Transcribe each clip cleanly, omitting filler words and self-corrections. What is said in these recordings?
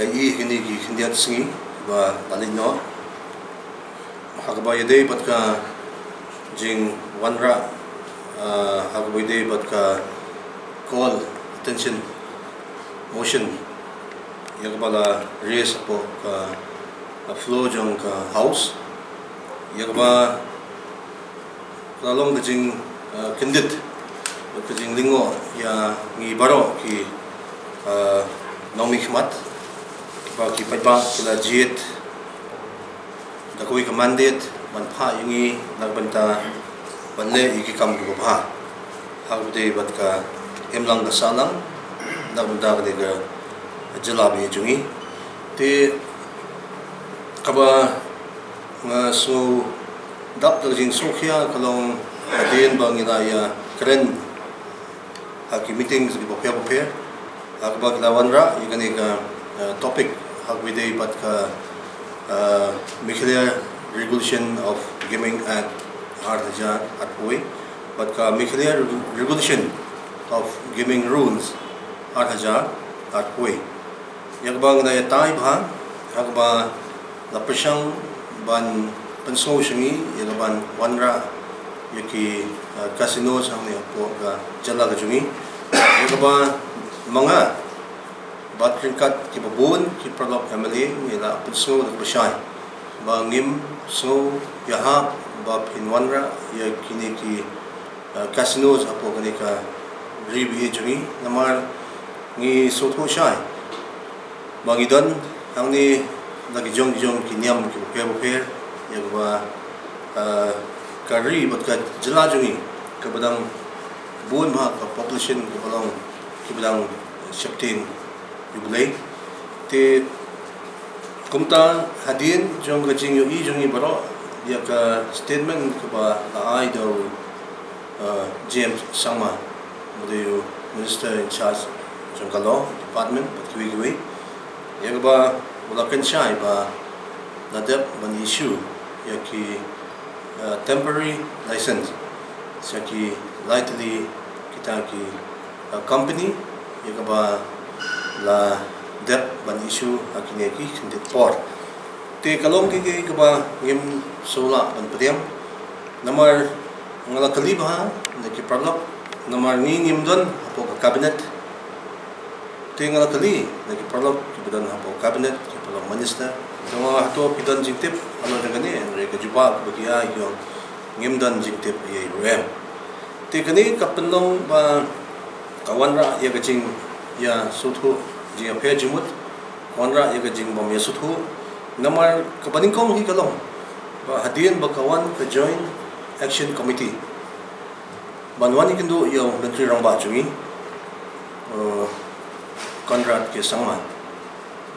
pilai kini ki hindiat singi ba dalino hagba yede batka jing wanra hagba yede batka call attention motion yagbala raise po ka flow jong ka house yagba lalong kajing kendit kajing lingo ya ngi baro ki nomikmat ba ki paiba kila jiet dakoi ka mandate man pha yungi nagbanta banle iki kam ko pha hagde batka emlang da salang nagbanta ka de jalabi jungi te kaba nga so dap jing sokhia kalong den bangina ya kren haki meetings di bopya akbag lawanra igani ka topic hagwide pat ka nuclear regulation of gaming at Arhaja at Pui pat ka nuclear regulation of gaming rules Arhaja at Pui yagbang na yatay bha hagba lapasyang ban panso syangi yagaban wanra yaki casino sang niya po ka jala ka jungi yagaba mga batringkat ki babun ki pralop family nila panso nagpasyay bangim so yaha ba pinwanra yakini ki casino sa po kani ka ribi jungi namar ngi sotho syay bangidon ang ni lagi jong kinyam ki buper yagba kari bat ka jala jungi kabadang buon ma ka population kabalong kibadang 17 jubilay te kumta hadin jong gajing yu i jungi baro ya ka statement ka ba laay daw James Sama mudayo minister in charge jong ka law department pat kiwi yagba wala kan siya ba nadep ban issue yaki temporary license saki lightly kita ki company yagaba la dep ban issue akini ki kindit por te kalong ki ba ngim sola ban pediam namar ngala kaliba naki problem namar ngim don apo ka cabinet te ngala kali naki problem ki don apo cabinet ki problem minister so ato pidon jingtip ano jangani re ka juba bagia yung ngim don jingtip ye rem te kani kapenong ba kawanra ya gajing ya suthu jing aphe jumut kawanra ya gajing bom ya suthu namar kapaningkong hi kalong ba hadien ba kawan ka join action committee banwani kindu yo menteri rangba jungi Conrad ke sama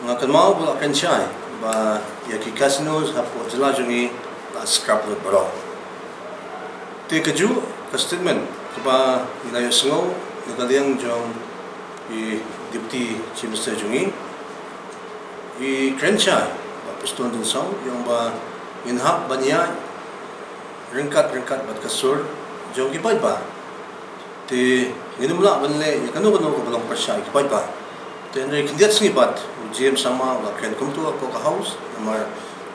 ngakan mau bula kan chai ba ya ki casinos hapo jala jungi la scrap lot baro te kaju statement ba ina yo sngo nagaliang jong i deputy chief minister jungi i krencha ba piston din song yung ba inhap banya ringkat bat kasur jong gipay ba te nginumla banle yakano ko balang pasya gipay ba te andre kindiat singi bat GM sama la kren kumtu ko ka house namar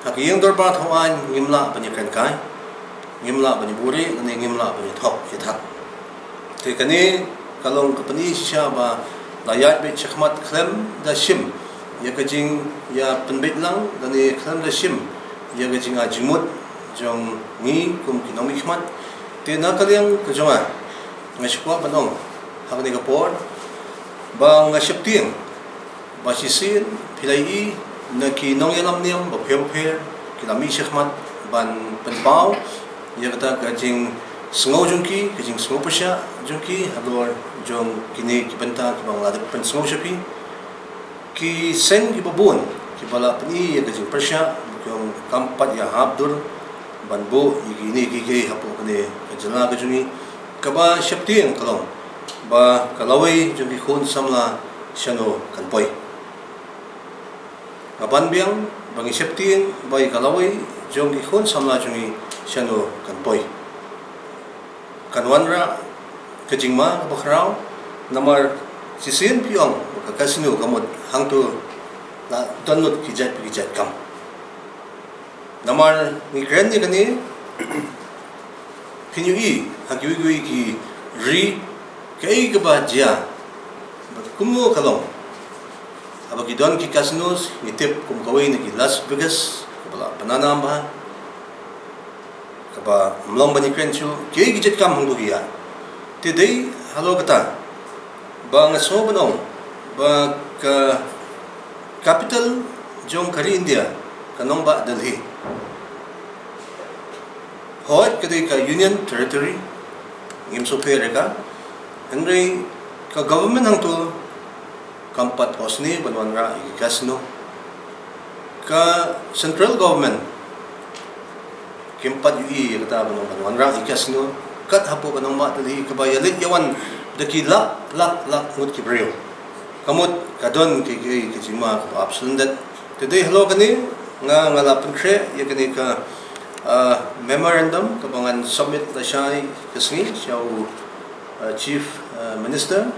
hakiyang dorbat hawan ngimla banya kren kai ngimla banya buri ngani ngimla banya thok ithak te kani kalong kapani siya ba layat be chakmat klem da shim ya kajing ya penbit lang dani klem da shim ya kajing ajimut jong ni kum kinomi khmat te na kalyang kajonga ngashkwa banong hakni kapor ba ngashapting ba sisin pilai na ki nong yalam niam ba pher kinami shakmat ban penpau ya kata kajing sngo jungki kajing sngo pasya jungki hador jong kini ki benta ki bang lada pen sngo shapi ki sen ki babun ki bala pani ya kajing pasya jong kampat ya habdur banbo igini ki hapo kane kajala kajungi kaba shapting kalong ba kalawai jungki khon samla shano kanpoi aban biang bangi shapting bai kalawai jongki khon samla jungi shano kanpoi kanwanra kajingma bakrao namar sisin piong ka casino kamot hangto na donut kijat kam namar ni kren ni kani pinyui hagiwi ki ri kai ka ba jia kumu kalong abagi don ki casinos nitip kum kawai ni ki Las Vegas kabala panana ba kaba mlong bani kren chu kai kijat kam hangbu hiya te dei halo kata ba ngaso banong ba ka capital jong kari India kanong ba Delhi hoit kadai ka Union Territory ngim so pere ka henry ka government hang to kampat hosni banwan ra casino ka central government kimpat ui kata banwan ra casino kat hapo kanong ba Delhi ka ba yalit yawan daki lak ngut ki breo kamot kadon ki jima ka absolundat today hello kani nga ngalapan kre ya kani ka memorandum kabangan submit na siya kasni siya chief minister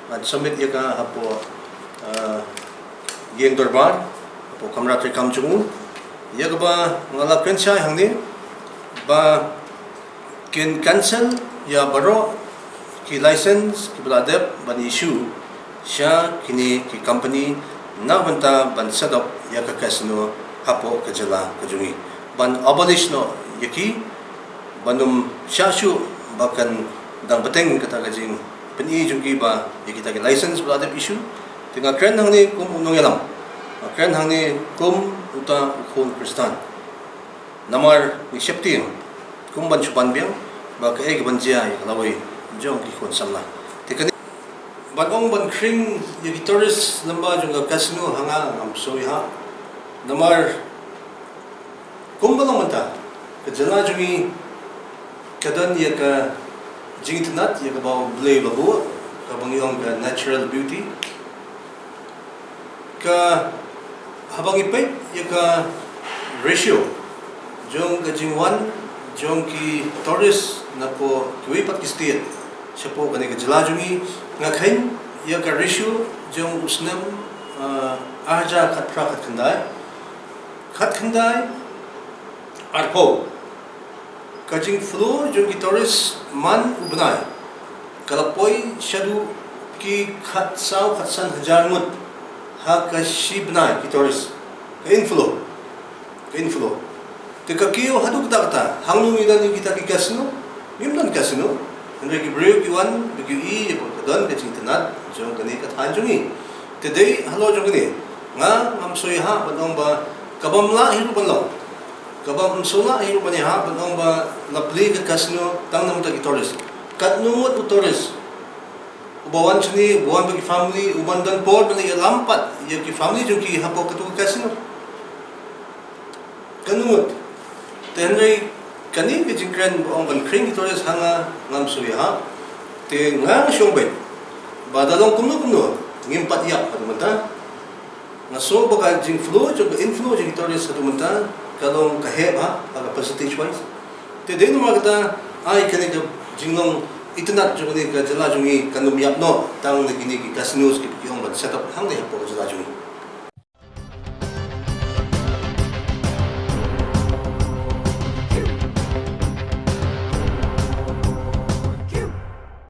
at submit ya ka hapo yeng dorbar hapo kamratri kamchungu ya ka ba ngalapan siya hangni ba kin cancel ya baro ki license ki bladep ban issue siya kini ki company na banta ban set up ya ka casino hapo kajala kajungi ban abolish no yaki banum syashu bahkan dang beteng kata kajing peni jungki ba yaki ta license bladep issue tinga kren hang ni kum unong yalam kren hang ni kum uta khon kristan namar ni septim kum ban chupan biang ba ka ek ban jia lawai jong ki khon samla tikani banong ban kring yaki tourist lamba jung casino hanga am soi ha namar kumbalong mata kajala jungi kadan ya ka jingtnat ya ka ba blay babu ka bangyong ka natural beauty ka habang ipay ya ka ratio jong ka jingwan jong ki tourist na po kiwipat ki state siya po kani kajala jungi nga kain ya ka ratio jong usnam arja katra khatkhandai arpo kajing flow jong ki tourist man ubnai kalapoi shadu ki khatsan hajar mut ha ka shibnai ki tourist ka inflow te ka kiyo hadu kata hangnu idan ni kita ki casino mimdan casino andre ki breu ki wan ki i don ka chingtanat jong kani ka thanjungi te dei halo jong kani nga am soi ha banong ba kabamla hiru banlong kabam sula hiru bani ha banong ba lapli ka casino tang nam ta ki tourist katnumot u tourist ubawan chini buwan ba ki family uban dan por bani lampat ya ki family jong ki hapo ka tu casino kanumot tenrei kani ki jingkran ong ban kring ki tourist hanga ngam sui ha te nga shomben badalong kumno ngimpat yak patumanta ngaso ba ka jing flow jong inflow jing tourist patumanta kalong kaheb ha aga percentage wise te dei no magata ai kani ka jinglong itinat jong ni ka jala jungi kanum yap no tang ni ki casinos ki ong ban set up hang ni hapo jala jungi